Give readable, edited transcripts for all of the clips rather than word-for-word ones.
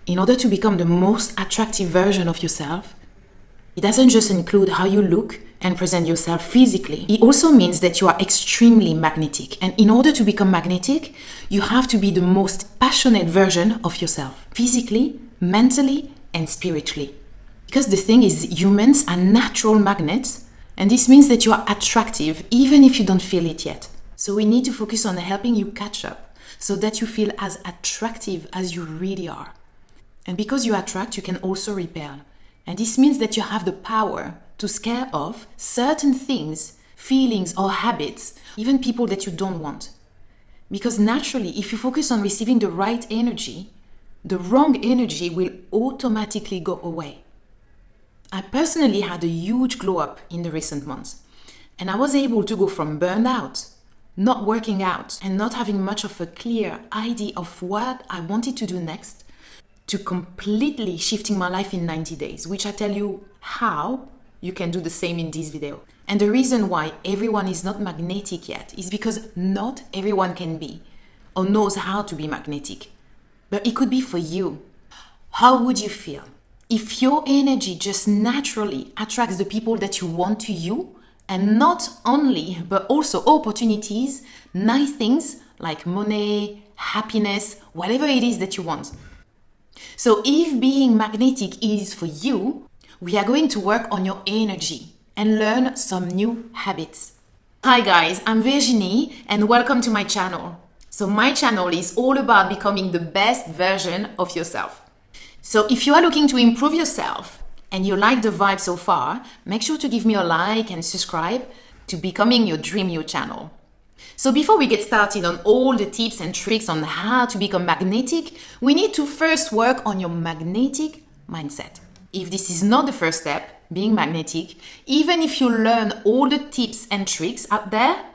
in order to become the most attractive version of yourself, it doesn't just include how you look and present yourself physically. It also means that you are extremely magnetic. And in order to become magnetic, you have to be the most passionate version of yourself, physically, mentally, and spiritually. Because the thing is, humans are natural magnets, and this means that you are attractive even if you don't feel it yet. So we need to focus on helping you catch up so that you feel as attractive as you really are. And because you attract, you can also repel. And this means that you have the power to scare off certain things, feelings, or habits, even people that you don't want. Because naturally, if you focus on receiving the right energy, the wrong energy will automatically go away. I personally had a huge glow up in the recent months, and I was able to go from burned out, not working out, and not having much of a clear idea of what I wanted to do next, to completely shifting my life in 90 days, which I tell you how you can do the same in this video. And the reason why everyone is not magnetic yet is because not everyone can be or knows how to be magnetic. But it could be for you. How would you feel if your energy just naturally attracts the people that you want to you, and not only, but also opportunities, nice things like money, happiness, whatever it is that you want? So if being magnetic is for you, we are going to work on your energy and learn some new habits. Hi guys, I'm Virginie and welcome to my channel. So my channel is all about becoming the best version of yourself. So if you are looking to improve yourself and you like the vibe so far, make sure to give me a like and subscribe to Becoming Your Dream You channel. So before we get started on all the tips and tricks on how to become magnetic, we need to first work on your magnetic mindset. If this is not the first step, being magnetic, even if you learn all the tips and tricks out there,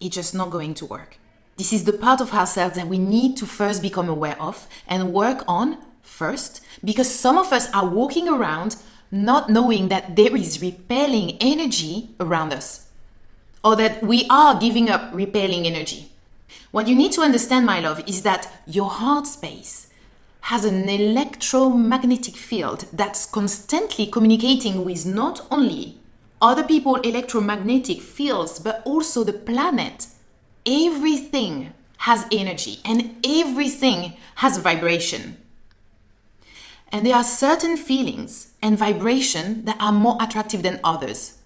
it's just not going to work. This is the part of ourselves that we need to first become aware of and work on first, because some of us are walking around not knowing that there is repelling energy around us, or that we are giving up repelling energy. What you need to understand, my love, is that your heart space has an electromagnetic field that's constantly communicating with not only other people's electromagnetic fields, but also the planet. Everything has energy and everything has vibration. And there are certain feelings and vibration that are more attractive than others.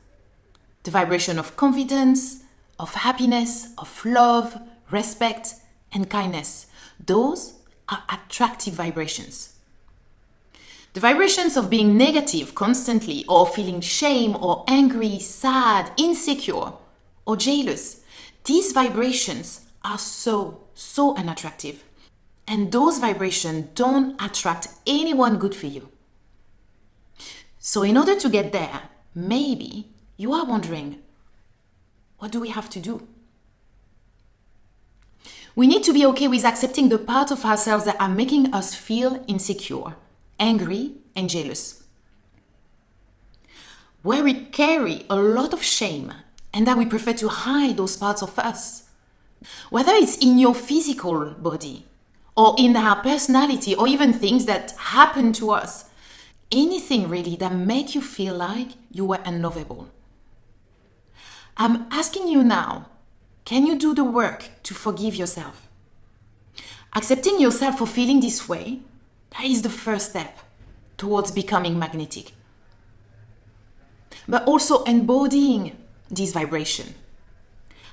The vibration of confidence, of happiness, of love, respect, and kindness. Those are attractive vibrations. The vibrations of being negative constantly, or feeling shame or angry, sad, insecure, or jealous, these vibrations are so unattractive. And those vibrations don't attract anyone good for you. So in order to get there, maybe you are wondering, what do we have to do? We need to be okay with accepting the part of ourselves that are making us feel insecure, angry, and jealous. Where we carry a lot of shame and that we prefer to hide those parts of us. Whether it's in your physical body or in our personality or even things that happen to us. Anything really that make you feel like you were unlovable. I'm asking you now, can you do the work to forgive yourself? Accepting yourself for feeling this way, that is the first step towards becoming magnetic. But also embodying this vibration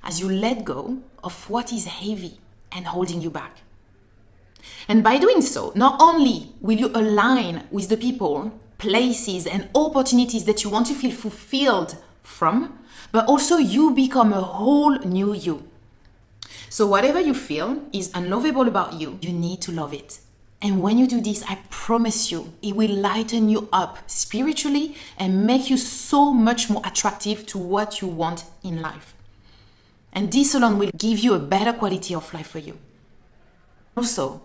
as you let go of what is heavy and holding you back. And by doing so, not only will you align with the people, places, and opportunities that you want to feel fulfilled from, but also you become a whole new you. So whatever you feel is unlovable about you, you need to love it. And when you do this, I promise you, it will lighten you up spiritually and make you so much more attractive to what you want in life. And this alone will give you a better quality of life for you. Also,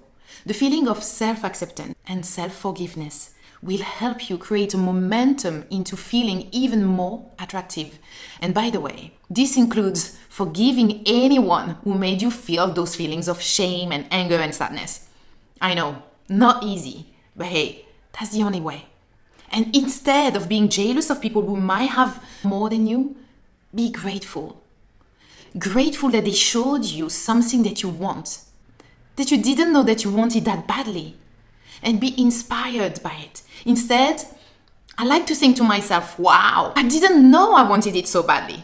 the feeling of self-acceptance and self-forgiveness will help you create a momentum into feeling even more attractive. And by the way, this includes forgiving anyone who made you feel those feelings of shame and anger and sadness. I know, not easy, But hey, that's the only way. And instead of being jealous of people who might have more than you, be grateful. Grateful that they showed you something that you want, that you didn't know that you wanted that badly. And be inspired by it. Instead, I like to think to myself, wow, I didn't know I wanted it so badly.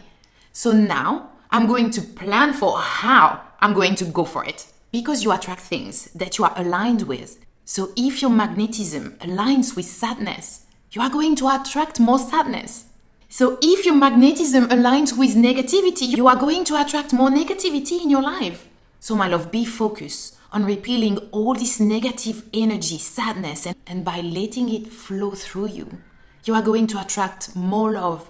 So now I'm going to plan for how I'm going to go for it. Because you attract things that you are aligned with. So if your magnetism aligns with sadness, you are going to attract more sadness. So if your magnetism aligns with negativity, you are going to attract more negativity in your life. So my love, be focused on repelling all this negative energy, sadness, and by letting it flow through you, you are going to attract more love,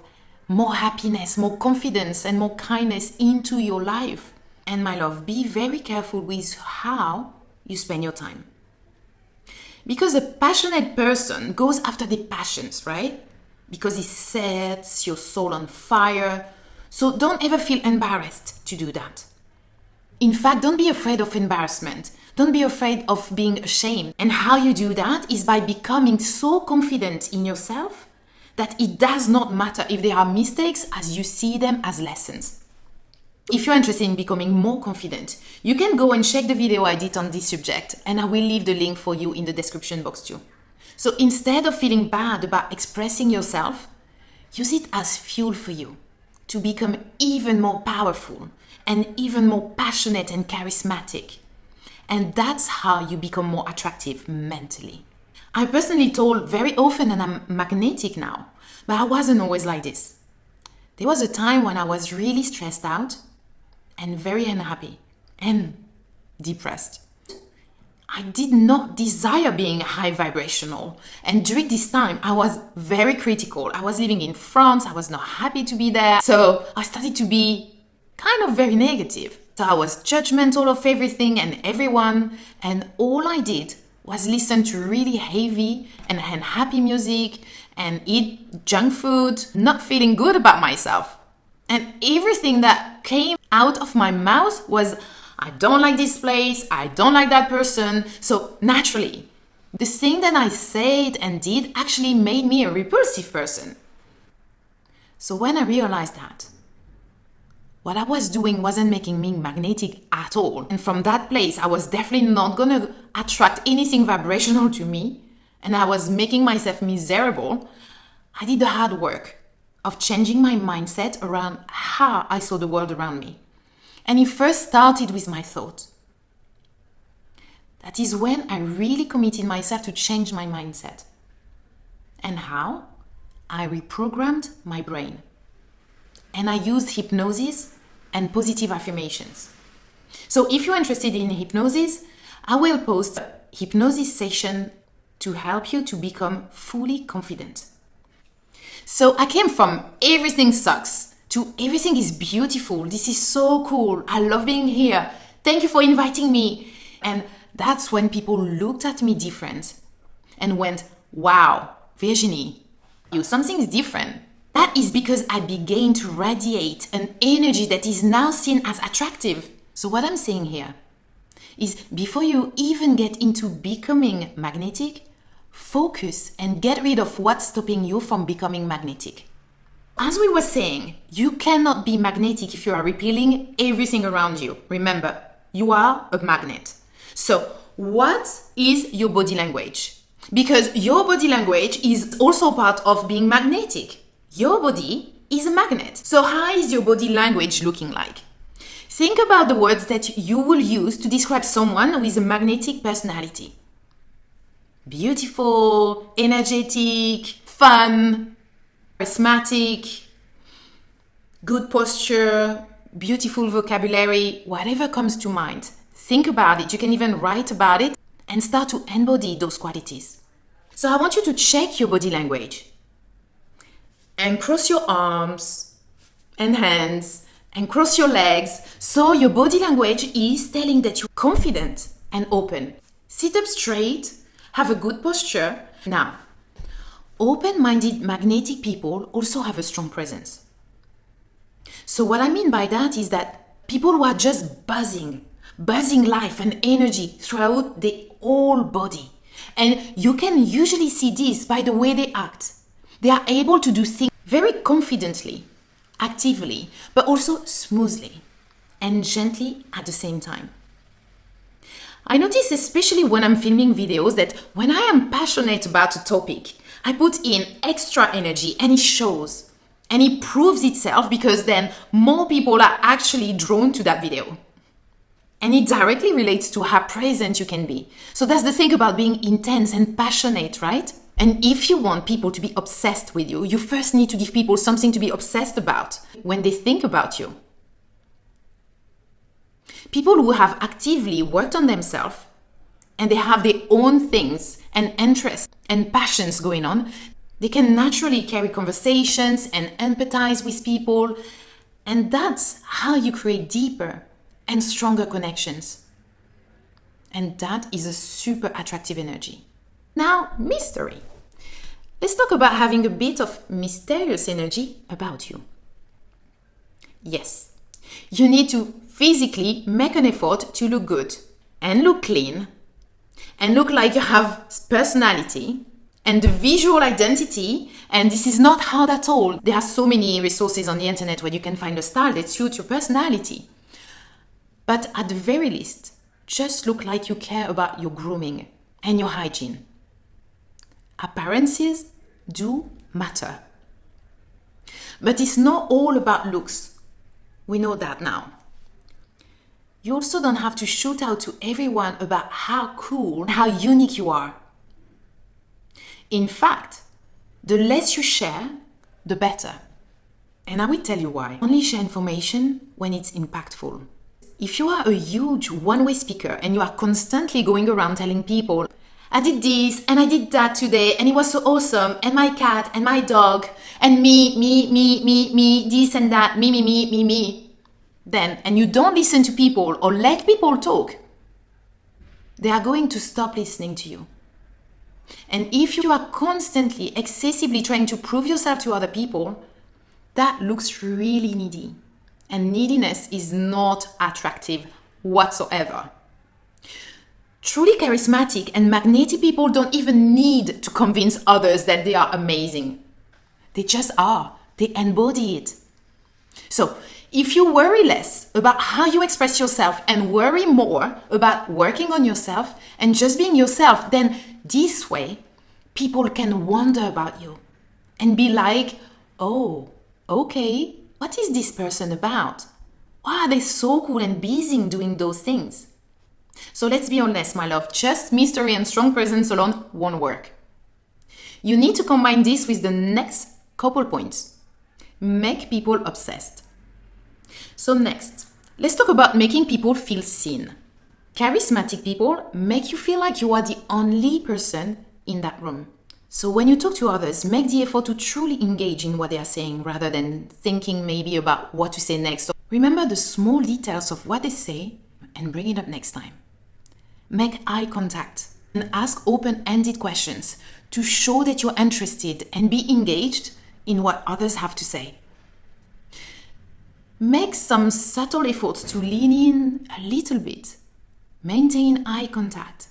more happiness, more confidence, and more kindness into your life. And my love, be very careful with how you spend your time. Because a passionate person goes after their passions, right? Because it sets your soul on fire. So don't ever feel embarrassed to do that. In fact, don't be afraid of embarrassment. Don't be afraid of being ashamed. And how you do that is by becoming so confident in yourself that it does not matter if there are mistakes, as you see them as lessons. If you're interested in becoming more confident, you can go and check the video I did on this subject, and I will leave the link for you in the description box too. So instead of feeling bad about expressing yourself, use it as fuel for you to become even more powerful and even more passionate and charismatic. And that's how you become more attractive mentally. I personally told very often that I'm magnetic now, but I wasn't always like this. There was a time when I was really stressed out and very unhappy and depressed. I did not desire being high vibrational. And during this time, I was very critical. I was living in France. I was not happy to be there. So I started to be kind of very negative. So I was judgmental of everything and everyone. And all I did was listen to really heavy and unhappy music and eat junk food, not feeling good about myself. And everything that came out of my mouth was, I don't like this place, I don't like that person. So naturally, the thing that I said and did actually made me a repulsive person. So when I realized that, what I was doing wasn't making me magnetic at all. And from that place, I was definitely not going to attract anything vibrational to me. And I was making myself miserable. I did the hard work of changing my mindset around how I saw the world around me. And it first started with my thought. That is when I really committed myself to change my mindset. And how? I reprogrammed my brain. And I used hypnosis and positive affirmations. So if you're interested in hypnosis, I will post a hypnosis session to help you to become fully confident. So I came from everything sucks to everything is beautiful. This is so cool. I love being here. Thank you for inviting me. And that's when people looked at me different and went, wow, Virginie, something is different. That is because I began to radiate an energy that is now seen as attractive. So what I'm saying here is before you even get into becoming magnetic, focus and get rid of what's stopping you from becoming magnetic. As we were saying, you cannot be magnetic if you are repelling everything around you. Remember, you are a magnet. So what is your body language? Because your body language is also part of being magnetic. Your body is a magnet. So how is your body language looking like? Think about the words that you will use to describe someone with a magnetic personality. Beautiful, energetic, fun, charismatic, good posture, beautiful vocabulary, whatever comes to mind. Think about it. You can even write about it and start to embody those qualities. So I want you to check your body language and cross your arms and hands and cross your legs. So your body language is telling that you're confident and open. Sit up straight, have a good posture. Now, open-minded magnetic people also have a strong presence. So what I mean by that is that people who are just buzzing life and energy throughout their whole body. And you can usually see this by the way they act. They are able to do things very confidently, actively, but also smoothly and gently at the same time. I notice, especially when I'm filming videos, that when I am passionate about a topic, I put in extra energy and it shows. And it proves itself because then more people are actually drawn to that video. And it directly relates to how present you can be. So that's the thing about being intense and passionate, right? And if you want people to be obsessed with you, you first need to give people something to be obsessed about when they think about you. People who have actively worked on themselves and they have their own things and interests and passions going on, they can naturally carry conversations and empathize with people. And that's how you create deeper and stronger connections. And that is a super attractive energy. Now, mystery. Let's talk about having a bit of mysterious energy about you. Yes, you need to physically make an effort to look good and look clean and look like you have personality and the visual identity. And this is not hard at all. There are so many resources on the internet where you can find a style that suits your personality. But at the very least, just look like you care about your grooming and your hygiene. Appearances do matter. But it's not all about looks. We know that now. You also don't have to shout out to everyone about how cool and how unique you are. In fact, the less you share, the better. And I will tell you why. Only share information when it's impactful. If you are a huge one-way speaker and you are constantly going around telling people, I did this and I did that today and it was so awesome, and my cat and my dog and me, this and that, me, then, and you don't listen to people or let people talk, they are going to stop listening to you. And if you are constantly, excessively trying to prove yourself to other people, that looks really needy. And neediness is not attractive whatsoever. Truly charismatic and magnetic people don't even need to convince others that they are amazing. They just are. They embody it. So, if you worry less about how you express yourself and worry more about working on yourself and just being yourself, then this way, people can wonder about you and be like, oh, okay, what is this person about? Why are they so cool and busy doing those things? So let's be honest, my love, just mystery and strong presence alone won't work. You need to combine this with the next couple points. Make people obsessed. So next, let's talk about making people feel seen. Charismatic people make you feel like you are the only person in that room. So when you talk to others, make the effort to truly engage in what they are saying rather than thinking maybe about what to say next. Remember the small details of what they say and bring it up next time. Make eye contact and ask open-ended questions to show that you're interested and be engaged in what others have to say. Make some subtle efforts to lean in a little bit. Maintain eye contact,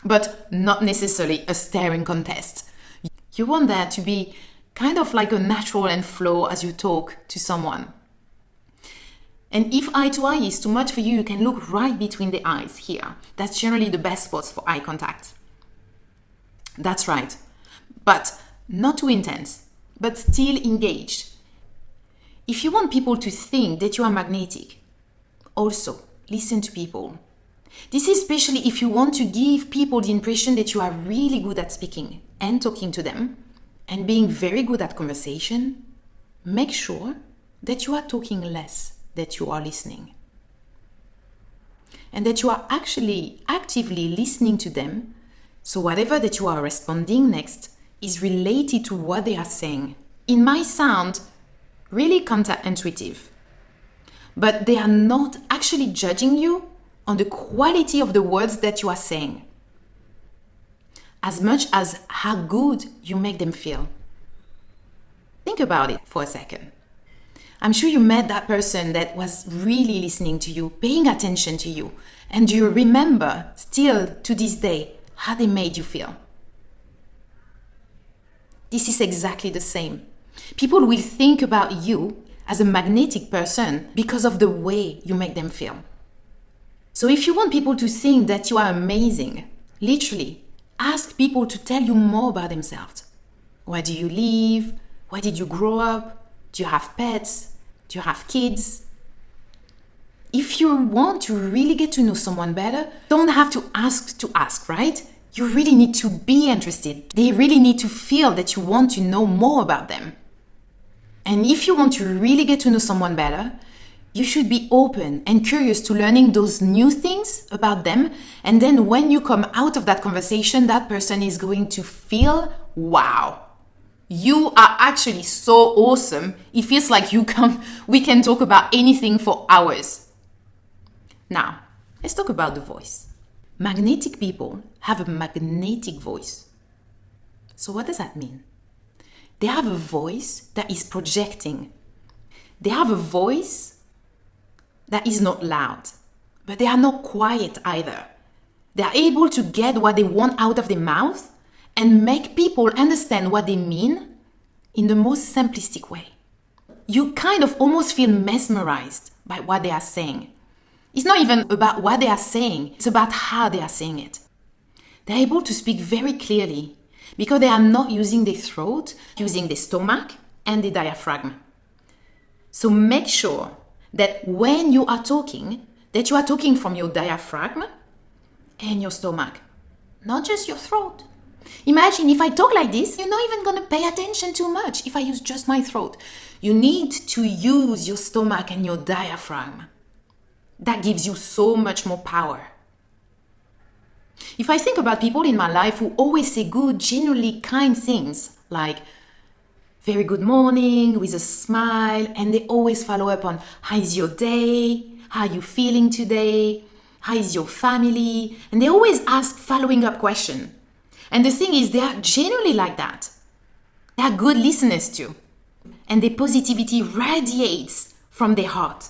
but not necessarily a staring contest. You want that to be kind of like a natural and flow as you talk to someone. And if eye to eye is too much for you, you can look right between the eyes here. That's generally the best spots for eye contact. That's right. But not too intense, but still engaged. If you want people to think that you are magnetic, also listen to people. This is especially if you want to give people the impression that you are really good at speaking and talking to them and being very good at conversation. Make sure that you are talking less, that you are listening. And that you are actually actively listening to them, so whatever that you are responding next is related to what they are saying. It might sound really counterintuitive, but they are not actually judging you on the quality of the words that you are saying, as much as how good you make them feel. Think about it for a second. I'm sure you met that person that was really listening to you, paying attention to you, and you remember still to this day how they made you feel. This is exactly the same. People will think about you as a magnetic person because of the way you make them feel. So if you want people to think that you are amazing, literally, ask people to tell you more about themselves. Where do you live? Where did you grow up? Do you have pets? Do you have kids? If you want to really get to know someone better, don't have to ask, right? You really need to be interested. They really need to feel that you want to know more about them. And if you want to really get to know someone better, you should be open and curious to learning those new things about them. And then when you come out of that conversation, that person is going to feel, wow, you are actually so awesome. It feels like we can talk about anything for hours. Now, let's talk about the voice. Magnetic people have a magnetic voice. So what does that mean? They have a voice that is projecting. They have a voice that is not loud, but they are not quiet either. They are able to get what they want out of their mouth and make people understand what they mean in the most simplistic way. You kind of almost feel mesmerized by what they are saying. It's not even about what they are saying, it's about how they are saying it. They're able to speak very clearly because they are not using their throat, using their stomach and the diaphragm. So make sure that when you are talking, that you are talking from your diaphragm and your stomach, not just your throat. Imagine if I talk like this, you're not even going to pay attention too much if I use just my throat. You need to use your stomach and your diaphragm. That gives you so much more power. If I think about people in my life who always say good, genuinely kind things, like very good morning with a smile, and they always follow up on how is your day, how are you feeling today, how is your family, and they always ask following up questions. And the thing is, they are genuinely like that. They are good listeners too, and their positivity radiates from their heart.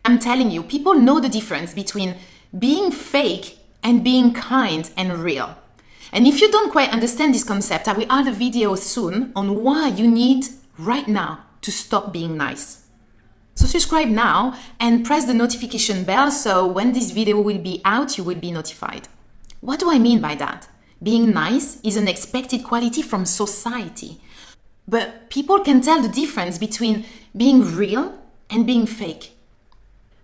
I'm telling you, people know the difference between being fake and being kind and real. And if you don't quite understand this concept, I will add a video soon on why you need right now to stop being nice. So subscribe now and press the notification bell so when this video will be out, you will be notified. What do I mean by that? Being nice is an expected quality from society. But people can tell the difference between being real and being fake.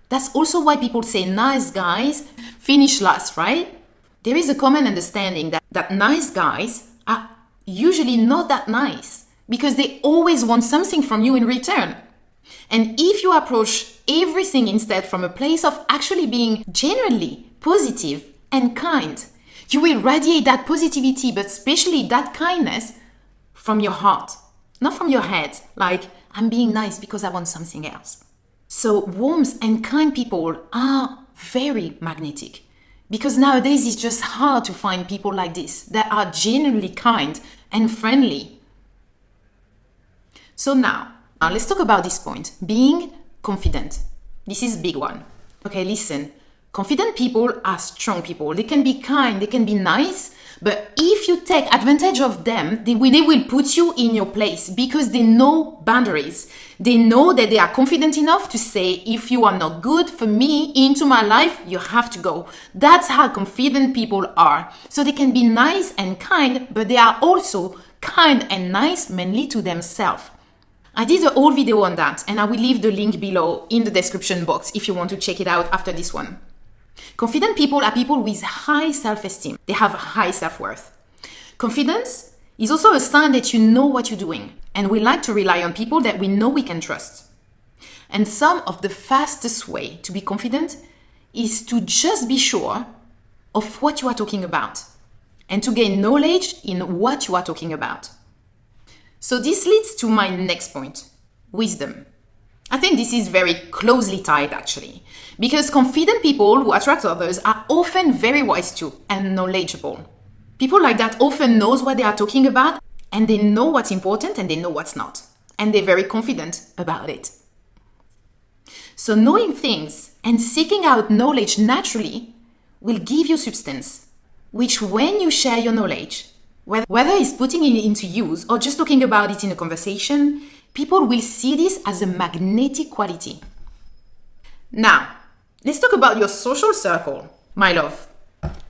That's also why people say nice guys finish last, right? There is a common understanding that nice guys are usually not that nice because they always want something from you in return. And if you approach everything instead from a place of actually being genuinely positive and kind, you will radiate that positivity, but especially that kindness from your heart, not from your head, like I'm being nice because I want something else. So warmth and kind people are very magnetic because nowadays it's just hard to find people like this that are genuinely kind and friendly. So now let's talk about this point, being confident. This is a big one. Okay, listen. Confident people are strong people. They can be kind, they can be nice, but if you take advantage of them, they will put you in your place because they know boundaries. They know that they are confident enough to say, if you are not good for me into my life, you have to go. That's how confident people are. So they can be nice and kind, but they are also kind and nice mainly to themselves. I did a whole video on that, and I will leave the link below in the description box if you want to check it out after this one. Confident people are people with high self-esteem. They have high self-worth. Confidence is also a sign that you know what you're doing, and we like to rely on people that we know we can trust. And some of the fastest way to be confident is to just be sure of what you are talking about and to gain knowledge in what you are talking about. So this leads to my next point, wisdom. I think this is very closely tied actually, because confident people who attract others are often very wise too and knowledgeable. People like that often knows what they are talking about and they know what's important and they know what's not. And they're very confident about it. So knowing things and seeking out knowledge naturally will give you substance, which when you share your knowledge, whether it's putting it into use or just talking about it in a conversation, people will see this as a magnetic quality. Now, let's talk about your social circle, my love.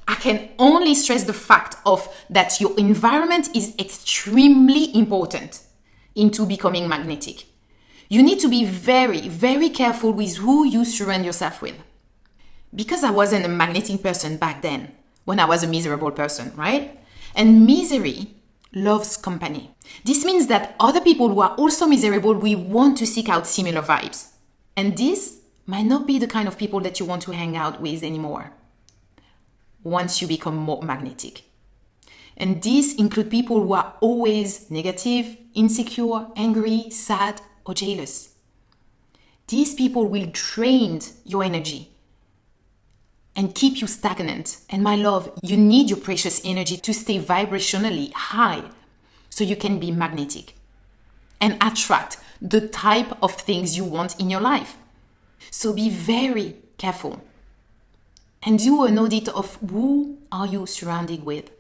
I can only stress the fact that your environment is extremely important into becoming magnetic. You need to be very, very careful with who you surround yourself with. Because I wasn't a magnetic person back then, when I was a miserable person, right? And misery loves company. This means that other people who are also miserable will want to seek out similar vibes. And this might not be the kind of people that you want to hang out with anymore once you become more magnetic. And these include people who are always negative, insecure, angry, sad, or jealous. These people will drain your energy and keep you stagnant. And my love, you need your precious energy to stay vibrationally high so you can be magnetic and attract the type of things you want in your life. So be very careful and do an audit of who are you surrounded with.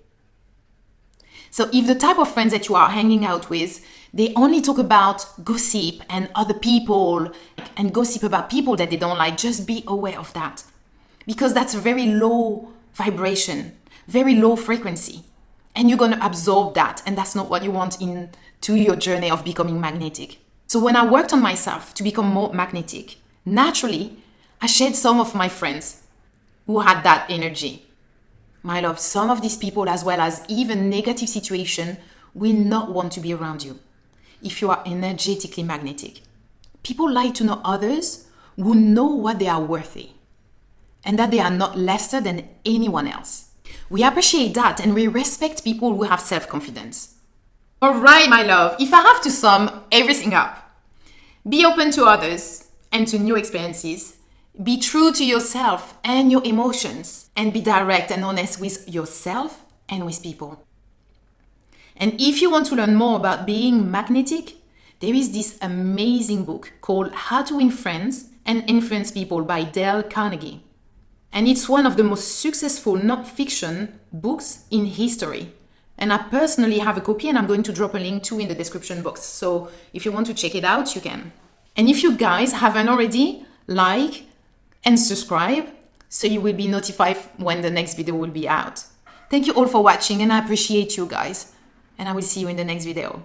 So if the type of friends that you are hanging out with, they only talk about gossip and other people and gossip about people that they don't like, just be aware of that. Because that's a very low vibration, very low frequency. And you're going to absorb that. And that's not what you want into your journey of becoming magnetic. So when I worked on myself to become more magnetic, naturally, I shared some of my friends who had that energy. My love, some of these people, as well as even negative situation, will not want to be around you if you are energetically magnetic. People like to know others who know what they are worthy and that they are not lesser than anyone else. We appreciate that and we respect people who have self-confidence. All right, my love, if I have to sum everything up, be open to others and to new experiences. Be true to yourself and your emotions, and be direct and honest with yourself and with people. And if you want to learn more about being magnetic, there is this amazing book called How to Win Friends and Influence People by Dale Carnegie. And it's one of the most successful non-fiction books in history. And I personally have a copy and I'm going to drop a link too in the description box. So if you want to check it out, you can. And if you guys haven't already, like and subscribe so you will be notified when the next video will be out. Thank you all for watching and I appreciate you guys. And I will see you in the next video.